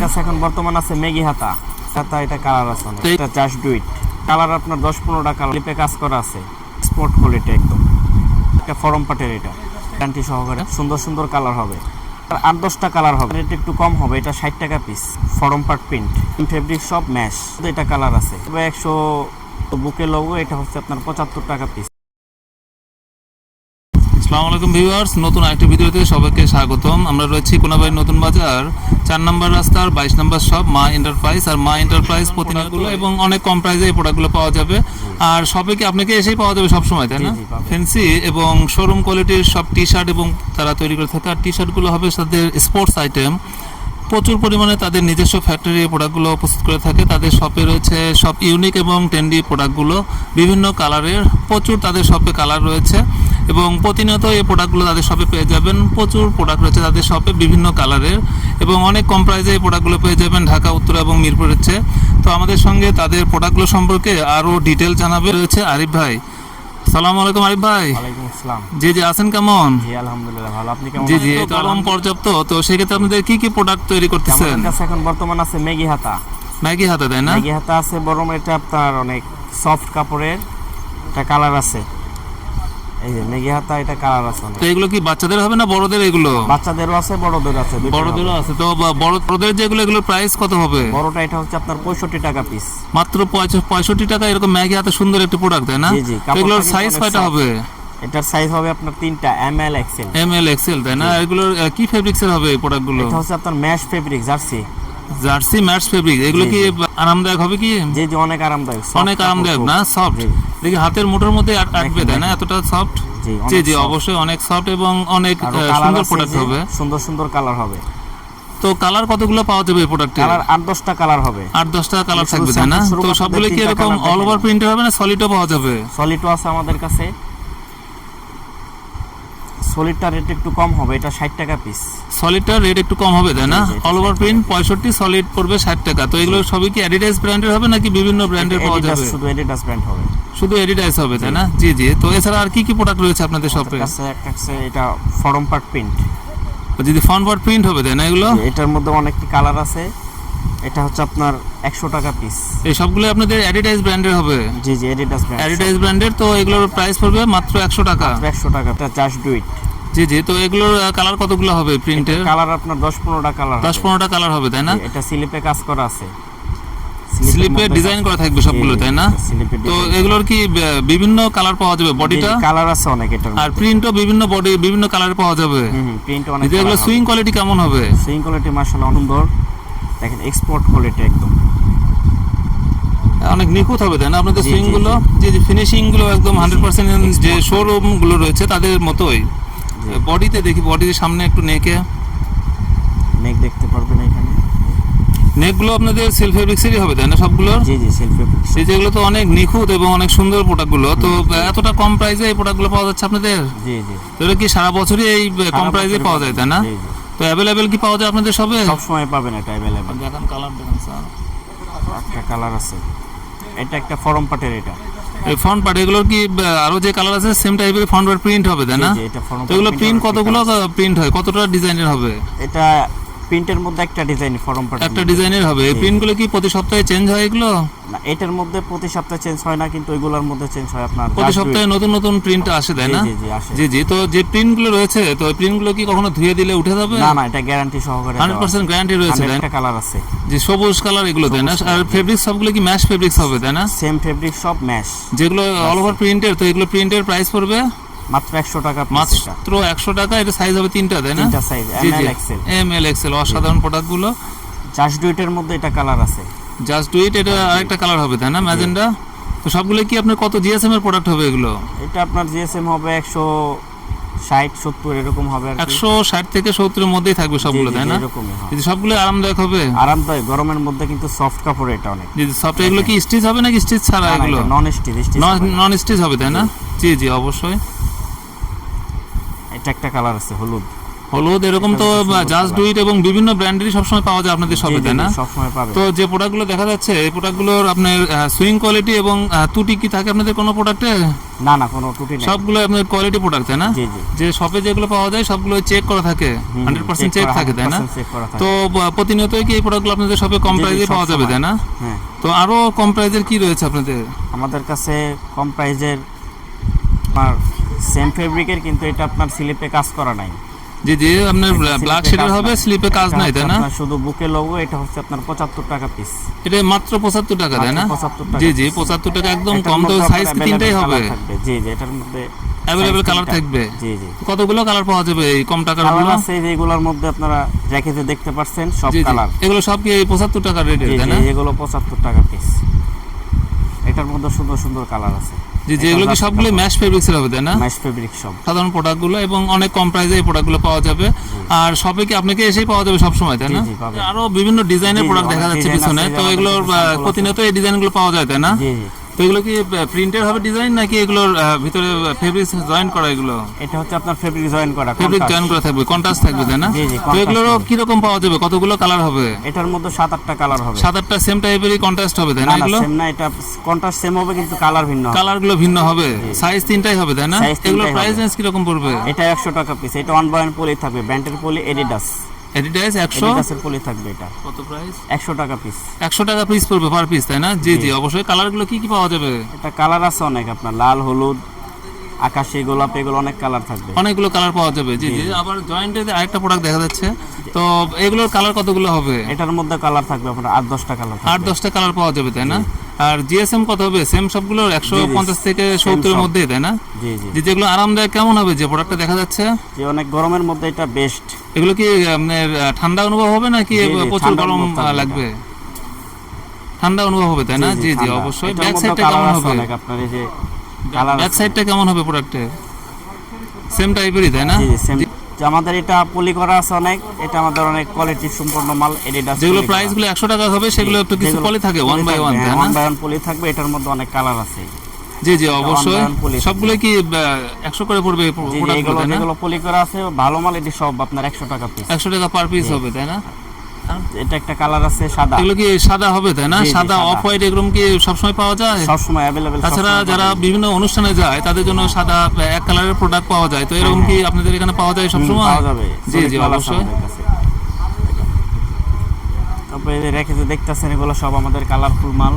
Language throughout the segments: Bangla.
কাছে এখন বর্তমান আছে মেগি হাতা হাতা, এটা কালার আছে অনেক। এটা জাস্ট ডু ইট কালার আপনার 10-15টা কালার লিপে কাজ করা আছে, স্পট কোয়ালিটি একদম। একটা ফরম পাটের, এটা গ্যারান্টি সহকারে সুন্দর সুন্দর কালার হবে। আর 8-10টা কালার হবে, রেট একটু কম হবে। এটা 60 টাকা পিস, ফরম পাট প্রিন্ট, ফেব্রিক সব ম্যাশ। এটা কালার আছে 100 বুকে লোগো। এটা হচ্ছে আপনার 75 টাকা পিস। আসসালামু আলাইকুম ভিউয়ার্স, নতুন আরেকটি ভিডিওতে সবাইকে স্বাগতম। আমরা রয়েছি কোনাবাড়ি নতুন বাজার 4 নম্বর রাস্তার 22 নম্বর শপ মা এন্টারপ্রাইজ। আর মা এন্টারপ্রাইজ প্রতিনিয়তগুলো এবং অনেক কম প্রাইসে এই প্রোডাক্টগুলো পাওয়া যাবে। আর সবে কি আপনাকে এসেই পাওয়া যাবে সবসময়, তাই না? ফ্যান্সি এবং শোরুম কোয়ালিটির সব টি শার্ট এবং তারা তৈরি করে থাকে। আর টি শার্টগুলো হবে তাদের স্পোর্টস আইটেম। প্রচুর পরিমাণে তাদের নিজস্ব ফ্যাক্টরি প্রোডাক্টগুলো প্রস্তুত করে থাকে। তাদের শপে রয়েছে সব ইউনিক এবং ট্রেন্ডি প্রোডাক্টগুলো, বিভিন্ন কালারের। প্রচুর তাদের শপে কালার রয়েছে এবং প্রতিনিয়ত এই প্রোডাক্টগুলো তাদের শপে পেয়ে যাবেন। প্রচুর প্রোডাক্ট রয়েছে তাদের শপে বিভিন্ন কালারের এবং অনেক কম প্রাইসে এই প্রোডাক্টগুলো পেয়ে যাবেন ঢাকা, উত্তরা এবং মিরপুর রয়েছে। তো আমাদের সঙ্গে তাদের প্রোডাক্টগুলো সম্পর্কে আরও ডিটেল জানাবে রয়েছে আরিফ ভাই। আসসালামু আলাইকুম আরিফ ভাই। ওয়ালাইকুম আসসালাম। জি জি, আছেন কেমন? জি আলহামদুলিল্লাহ ভালো। আপনি কেমন? জি জি, গরম পর্যাপ্ত। তো সেক্ষেত্রে আপনাদের কি কি প্রোডাক্ট তৈরি করতেছেন? আমাদের কাছে এখন বর্তমান আছে মেগি হাতা। ম্যাগি হাতে, তাই না? মেগি হাতা আছে বরং এটা আপনার অনেক সফট কাপড়ের, এটা কালার আছে। এই যে মেগি হাতা, এটা কালার আছে অনেক। তো এগুলো কি বাচ্চাদের হবে না বড়দের? এগুলো বাচ্চাদেরও আছে বড়দেরও আছে, দুইটাই বড়দেরও হবে। আছে। তো বড়দের যেগুলো, এগুলোর প্রাইস কত হবে? বড়টা এটা হচ্ছে আপনার 65 টাকা পিস। মাত্র 65 টাকা। এরকম ম্যাগি হাতে সুন্দর একটা প্রোডাক্ট, তাই না? জি জি, তো এগুলোর কাপড়টা সাইজ কিন্তু কয়টা অনেক হবে? এটার সাইজ হবে আপনার 3টা, ML XL। ML XL, তাই না? এগুলোর কি ফেব্রিক্সের হবে এই প্রোডাক্টগুলো? এটা হচ্ছে আপনার mash fabric, jersey. Jersey mash fabric. এগুলো কি আরামদায়ক হবে কি? জি জি, অনেক আরামদায়ক, অনেক আরামদায়ক না? সফট, দেখি হাতের মুঠোর মধ্যে আটবে, তাই না? এতটা সফট। জি জি, অবশ্যই অনেক সফট এবং অনেক সুন্দর প্রোডাক্ট হবে। সুন্দর সুন্দর কালার হবে। তো কালার কতগুলো পাওয়া যাবে এই প্রোডাক্টে? কালার 8-10টা কালার হবে। 8-10টা কালার থাকবে, তাই না? তো সবগুলো কি এরকম অল ওভার প্রিন্টের হবে না সলিডও পাওয়া যাবে? সলিডও আছে আমাদের কাছে। সলিডটার রেট একটু কম হবে, এটা 60 টাকা পিস। সলিডটার রেট একটু কম হবে, তাই না? অল ওভার প্রিন্ট 65, সলিড পড়বে 60 টাকা। তো এগুলো সবই কি অ্যাডিডাস ব্র্যান্ডের হবে নাকি বিভিন্ন ব্র্যান্ডের পাওয়া যাবে? শুধু এডিডাস ব্র্যান্ড হবে। শুধু অ্যাডিডাস হবে, তাই না? জি জি। তো এছাড়া আর কি কি প্রোডাক্ট রয়েছে আপনাদের শপে? কাছে একটা আছে, এটা ফরম পার্ট প্রিন্ট। যদি ফ্রন্ট প্রিন্ট হবে, তাই না? এগুলো এটার মধ্যে অনেকটি কালার আছে। এটা হচ্ছে আপনার 100 টাকা পিস। এই সবগুলো আপনাদের অ্যাডিডাস ব্র্যান্ডের হবে? জি জি, এডিডাস ব্র্যান্ড। অ্যাডিডাস ব্র্যান্ডের। তো এগুলোর প্রাইস পড়বে মাত্র 100 টাকা। 100 টাকা। এটা জাস্ট ডু ইট। জি জি। তো এগুলোর কালার কতগুলো হবে প্রিন্টের? কালার আপনার 10-15টা কালার, 10-15টা কালার হবে, তাই না? এটা স্লিপে কাজ করা আছে, স্লিপে ডিজাইন করা থাকবে সবগুলো, তাই না? তো এগুলোর কি বিভিন্ন কালার পাওয়া যাবে? বডিটা কালার আছে অনেক এটার, আর প্রিন্টও বিভিন্ন বডি বিভিন্ন কালারে পাওয়া যাবে। প্রিন্ট অনেক। এগুলো সুইং কোয়ালিটি কেমন হবে? সুইং কোয়ালিটি মাশাআল্লাহ সুন্দর, দেখেন এক্সপোর্ট কোয়ালিটি একদম। অনেক নিখুঁত হবে, তাই না আপনাদের সুইং গুলো? যে ফিনিশিং গুলো একদম 100% যে শোরুম গুলো রয়েছে তাদের মতোই। বডিতে দেখি, বডির সামনে একটু নেকে নেক দেখতে পারবেন এখানে। নেকগুলো আপনাদের সেলফ ফেব্রিক্সেরই হবে, তাই না সবগুলো? জি জি, সেলফ ফেব্রিক্স। এই যেগুলো তো অনেক নিখুঁত এবং অনেক সুন্দর প্রোডাক্টগুলো। তো এতটা কম প্রাইসে এই প্রোডাক্টগুলো পাওয়া যাচ্ছে আপনাদের? জি জি। তো এটা কি সারা বছরই এই কম প্রাইসে পাওয়া যায়, তাই না? জি জি। তো অ্যাভেলেবেল কি পাওয়া যায় আপনাদের সবে? সব সময় পাবেন এটা अवेलेबल। দেখেন কালার, দেখেন স্যার, একটা কালার আছে। এটা একটা ফরম পাটের, এটা এই ফ্রন্ট পার্ট। এগুলোর কি আরো যে কালার আছে সেম টাইপের ফ্রন্ট পার্ট প্রিন্ট হবে, তাই না? জি, এটা ফরম তো এগুলো প্রিন্ট কতগুলো প্রিন্ট হয়, কতটা ডিজাইনের হবে? এটা প্রিন্টের মধ্যে একটা ডিজাইন, ফরম পাট একটা ডিজাইনের হবে। এই প্রিন্টগুলো কি প্রতি সপ্তাহে চেঞ্জ হয় এগুলো? না, এটার মধ্যে প্রতি সপ্তাহে চেঞ্জ হয় না, কিন্তু ওইগুলোর মধ্যে চেঞ্জ হয় আপনার প্রতি সপ্তাহে নতুন নতুন প্রিন্ট আসে, তাই না? জি জি আসে। জি জি। তো যে প্রিন্টগুলো রয়েছে, তো এই প্রিন্টগুলো কি কখনো ধুয়ে দিলে উঠে যাবে? না না, এটা গ্যারান্টি সহকারে 100% গ্যারান্টি রয়েছে, তাই না? একটা কালার আছে, যে সবুজ কালার এগুলো, তাই না? আর ফেব্রিক সবগুলো কি ম্যাশ ফেব্রিক্স হবে, তাই না? সেম ফেব্রিক সব ম্যাশ, যেগুলো অল ওভার প্রিন্টের। তো এগুলো প্রিন্টের প্রাইস পড়বে মাত্র 100 টাকা পিস। মাত্র 100 টাকা। এটা সাইজ হবে 3টা, তাই না? 3টা size, ML XL। ML XL অসাধারণ প্রোডাক্টগুলো। জাস্ট ডু ইটের মধ্যে এটা কালার আছে। জাস্ট ডু ইট, এটা আরেকটা কালার হবে, তাই না? ম্যাজেন্ডা। তো সবগুলো কি আপনার কত জিএসএম এর প্রোডাক্ট হবে এগুলো? এটা আপনার জিএসএম হবে 160-70 এরকম হবে আর কি। 160 থেকে 70 এর মধ্যেই থাকবে সবগুলো, তাই না? এরকমই হয়। কিন্তু সবগুলো আরামদায়ক হবে। আরামদায়ক, গরমের মধ্যে কিন্তু সফট কাপড় এটা অনেক। জি, সফট। এগুলো কি স্টিচ হবে নাকি স্টিচ ছাড়া এগুলো? নন স্টিচ। নন স্টিচ হবে, তাই না? জি জি, অবশ্যই। এটা একটা কালার আছে হলুদ। হলুদ এরকম তো জাস্ট ডু ইট এবং বিভিন্ন ব্র্যান্ডেরই সবসময় পাওয়া যায় আপনাদের শপে, তাই না? সবসময় পাবে। তো যে প্রোডাক্টগুলো দেখা যাচ্ছে এই প্রোডাক্টগুলোর আপনার সুইং কোয়ালিটি এবং ত্রুটি কি থাকে আপনাদের কোনো প্রোডাক্টে? না কোনো ত্রুটি নেই। সবগুলো আপনার কোয়ালিটি প্রোডাক্ট, তাই না? জি জি। যে শপে যেগুলো পাওয়া যায় সবগুলো চেক করা থাকে, 100% চেক থাকে, তাই না? তো প্রতিনিয়তই কি এই প্রোডাক্টগুলো আপনাদের শপে কম প্রাইসে পাওয়া যাবে, তাই না? হ্যাঁ। তো আরো কম প্রাইসের কি রয়েছে আপনাদের? আমাদের কাছে কম প্রাইজের আপনার সেম ফেব্রিকের, কিন্তু এটা আপনার স্লিপে কাজ করা নাই। জি জি, আপনার ব্ল্যাক শেডের হবে, স্লিপে কাজ নাই, তাই না? শুধু বুকে লোগো। এটা হচ্ছে আপনার 75 টাকা পিস। এটা মাত্র 75 টাকা, তাই না? 75 টাকা। জি জি, 75 টাকা একদম কম। তো সাইজ কি তিনটাই হবে? জি জি, এটার মধ্যে अवेलेबल কালার থাকবে। জি জি। কতগুলো কালার পাওয়া যাবে এই কম টাকার গুলো? কালার আছে যেগুলোর মধ্যে আপনারা জ্যাকেটে দেখতে পাচ্ছেন সব জি জি, কালার। এগুলো সব কি 75 টাকা রেটের, তাই না? এগুলো 75 টাকা পিস। এটার মধ্যে সুন্দর সুন্দর কালার আছে। জি জি, এগুলো কি সবগুলো ম্যাশ ফেব্রিক্স এর হবে, তাই না? ম্যাশ ফেব্রিক সব। সাধারণ প্রোডাক্টগুলো এবং অনেক কম প্রাইসে এই প্রোডাক্টগুলো পাওয়া যাবে। আর শপে কি আপনাকে এসেই পাওয়া যাবে সব সময়, তাই না? জি জি, পাবে। আরো বিভিন্ন ডিজাইনের জি, প্রোডাক্ট দেখা অনেক যাচ্ছে ডিজাইন পিছনে। আছে, তো আমাদের এগুলোর কাছে sample আছে। প্রতিনিয়ত এই ডিজাইনগুলো পাওয়া যায়, তাই না? জি জি। তো এগুলো কি প্রিন্টের হবে ডিজাইন নাকি এগুলোর ভিতরে ফেব্রিক জয়েন করা? এগুলো এটা হচ্ছে আপনার ফেব্রিক জয়েন করা। Fabric contrast। জয়েন করা থাকবে, কন্ট্রাস্ট থাকবে, তাই না? জি জি, তো contrast এগুলোরও হবে। কি রকম পাওয়া যাবে? কতগুলো কালার হবে? এটার মধ্যে 7-8টা কালার হবে। 7-8টা সেম টাইপেরই কন্ট্রাস্ট হবে, তাই না? না এগুলো সেম না, এটা কন্ট্রাস্ট সেম হবে কিন্তু কালার ভিন্ন হবে। কালারগুলো ভিন্ন হবে, সাইজ তিনটাই হবে, তাই না? Size তিনটাই এগুলোর হবে। প্রাইস রেঞ্জ কি রকম পড়বে? এটা 100 টাকা পিস। এটা ওয়ান বাই ওয়ান পলি থাকবে, ব্র্যান্ডের পলি, এডিডাস। এডিডাস 100 এডিডাসের পলি থাকবে। এটা কত প্রাইস? 100 টাকা পিস। 100 টাকা পিস পড়বে পার পিস, তাই না? জি জি, অবশ্যই। কালারগুলো কি কি পাওয়া যাবে? এটা কালার আছে অনেক, আপনার লাল, হলুদ, আকাশি, গোলাপ, এগুলো অনেক কালার থাকবে। অনেকগুলো কালার পাওয়া যাবে। জি জি, আবার জয়েন্টে আরেকটা প্রোডাক্ট দেখা যাচ্ছে। তো এগুলোর কালার কতগুলো হবে? এটার মধ্যে কালার থাকবে আপনার 8-10টা কালার থাকবে। 8-10টা কালার পাওয়া যাবে, তাই না? আর জিএসএম কত হবে? সেম সবগুলোর 150 থেকে 70 এর সব। মধ্যে, তাই না? জি জি। যে যেগুলো আরামদায়ক কেমন হবে যে প্রোডাক্টটা দেখা যাচ্ছে? যে অনেক গরমের মধ্যে এটা বেস্ট। এগুলো কি আপনার ঠান্ডা অনুভব হবে নাকি জি, জি, প্রচুর ঠান্ডা গরম অনুভব থাকবে লাগবে? ঠান্ডা অনুভব হবে, তাই না? জি জি, ঠান্ডা। অবশ্যই। এটার ব্যাক মধ্যে সাইডটা কালার কেমন আছে হবে? অনেক, আপনার এই যে কালার ব্যাক সাইডটা কেমন হবে প্রোডাক্টের? সেম টাইপেরই, তাই না? জি জি সেম। আমাদের এটা পলি করা আছে অনেক। এটা আমাদের অনেক কোয়ালিটি সম্পন্ন মাল, এডিডাস। যেগুলো প্রাইস গুলো 100 টাকা হবে সেগুলো একটু কিছু পলি থাকে 1 বাই 1, তাই না? 1 বাই 1 পলি থাকবে। এটার মধ্যে অনেক কালার আছে। জি জি, অবশ্যই। 1 by 1 পলি সবগুলো কি 100 করে পড়বে জি জি, প্রোডাক্টগুলো, এগুলো তাই না? যেগুলো পলি করা আছে ভালো মাল, এটি সব আপনার 100 টাকা পিস। 100 টাকা পার পিস হবে, তাই না? এটা একটা কালার আছে সাদা। এগুলো কি সাদা হবে, তাই না? জি, জি, সাদা, সাদা। অফ হোয়াইট এরকম কি সবসময় পাওয়া যায়? সব সময় अवेलेबल। তাছাড়া যারা বিভিন্ন অনুষ্ঠানে যায় তাদের জন্য সাদা এক কালারের প্রোডাক্ট পাওয়া যায়। তো এরকম কি আপনাদের এখানে পাওয়া যায় সব সময়? পাওয়া যাবে। জি জি, অবশ্যই। তারপরে এই যে রেখে যে দেখতেছেন এগুলো সব আমাদের কালারফুল মাল।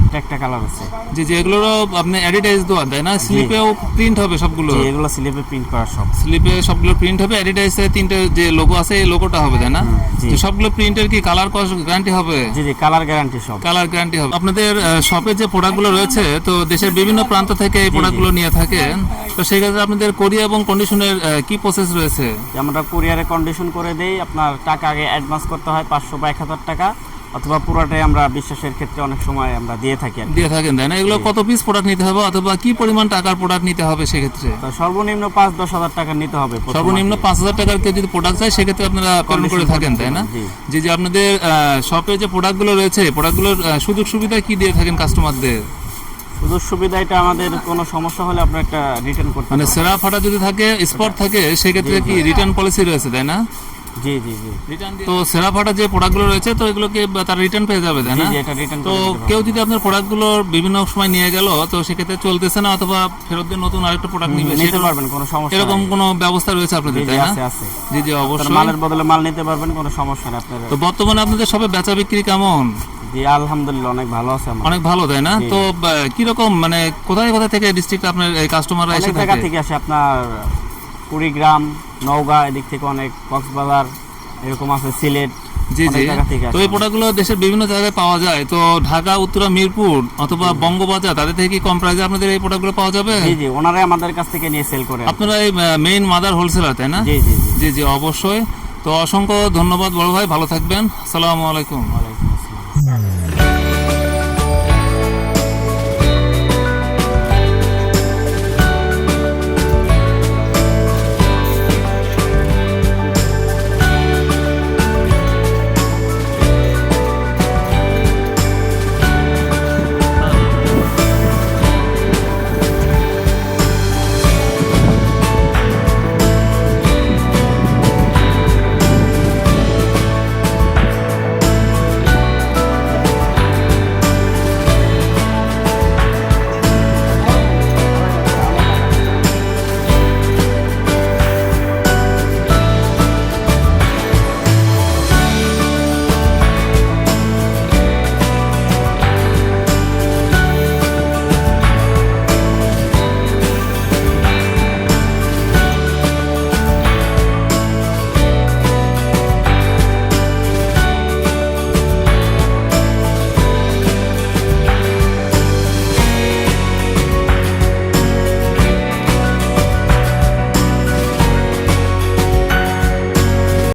এটা একটা কালার আছে। জি জি, এগুলোরও আপনি অ্যাডিডাইস দেওয়া, তাই না? স্লিপেও প্রিন্ট হবে সবগুলো? জি, এগুলো স্লিপে প্রিন্ট করা সব। স্লিপে সবগুলো প্রিন্ট হবে, অ্যাডিডাইসে তিনটে যে লোগো আছে এই লোগোটা হবে, তাই না? জি। তো সবগুলো প্রিন্টের কি কালার কস্ট গ্যারান্টি হবে? জি জি, কালার গ্যারান্টি সব। কালার গ্যারান্টি হবে। আপনাদের শপে যে প্রোডাক্টগুলো রয়েছে তো দেশের বিভিন্ন প্রান্ত থেকে এই প্রোডাক্টগুলো নিয়ে থাকেন। তো সেই ক্ষেত্রে আপনাদের কোরিয়া এবং কন্ডিশনের কি প্রসেস রয়েছে? আমরা কুরিয়ারে কন্ডিশন করে দেই। আপনার টাকা আগে অ্যাডভান্স করতে হয় 500 বা 1000 টাকা, অথবা পুরোটাই আমরা বিশ্বাসের ক্ষেত্রে অনেক সময় আমরা দিয়ে থাকি আর কি। দিয়ে থাকেন, তাই না? এগুলো কত পিস প্রোডাক্ট নিতে হবে অথবা কি পরিমাণ টাকার প্রোডাক্ট নিতে হবে সেক্ষেত্রে? তো সর্বনিম্ন 5-10 হাজার টাকা নিতে হবে প্রথম সর্বনিম্ন আর কি। 5000 টাকার কেউ যদি প্রোডাক্ট চায় সেক্ষেত্রে আপনারা প্রেরণ করে থাকেন, তাই না? জি। জি জি, আপনাদের শপে যে প্রোডাক্টগুলো রয়েছে প্রোডাক্টগুলোর সুযোগ সুবিধা কি দিয়ে থাকেন কাস্টমারদের? সুযোগ সুবিধা এটা আমাদের কোনো সমস্যা হলে আপনার একটা রিটার্ন করতে মানে পারবেন। সেরা ফাটা যদি থাকে, স্পট থাকে, সেক্ষেত্রে কি রিটার্ন পলিসি রয়েছে, তাই না? জি জি জি। তো সেরা ফাটা যে প্রোডাক্টগুলো রয়েছে তো এগুলোকে তার রিটার্ন পেয়ে যাবে, তাই জি না? জি, এটা রিটার্ন তো কেউ যদি আপনার প্রোডাক্টগুলো বিভিন্ন সময় নিয়ে গেল তো সেক্ষেত্রে চলতেছে না অথবা ফেরত দিয়ে নতুন আরেকটা প্রোডাক্ট নিবে, নিতে সেটা- পারবেন, কোনো সমস্যা এরকম নেই। কোনো ব্যবস্থা রয়েছে আপনাদের, জি জি, তাই না? আছে আছে। জি জি, আপনার অবশ্যই। মালের বদলে মাল নিতে পারবেন, কোনো সমস্যা নেই আপনার। তো বর্তমানে আপনাদের সবে বেচা বিক্রি কেমন? জি আলহামদুলিল্লাহ অনেক ভালো আছে আমার। অনেক ভালো, তাই না? জি। তো কিরকম মানে কোথায় কোথায় থেকে ডিস্ট্রিক্ট আপনার এই কাস্টমাররা এসে অনেক জায়গা থাকে? থেকে আসে, আপনার কুড়িগ্রাম, নওগাঁ, এদিক থেকে অনেক, কক্সবাজার এরকম আছে, সিলেট, জি অনেক জি। জায়গা থেকে তো আসে। এই প্রোডাক্টগুলো দেশের বিভিন্ন জায়গায় পাওয়া যায়। তো ঢাকা, উত্তরা, মিরপুর অথবা বঙ্গবাজার তাদের থেকে কি কম প্রাইসে আপনাদের এই প্রোডাক্টগুলো পাওয়া যাবে? জি জি, ওনারাই আমাদের কাছ থেকে নিয়ে সেল করে। আপনারা এই মেইন মাদার হোলসেলার, তাই না? জি জি জি। জি জি, অবশ্যই। তো অসংখ্য ধন্যবাদ বড় ভাই, ভালো থাকবেন। আসসালামু আলাইকুম। ওয়ালাইকুম আসসালাম।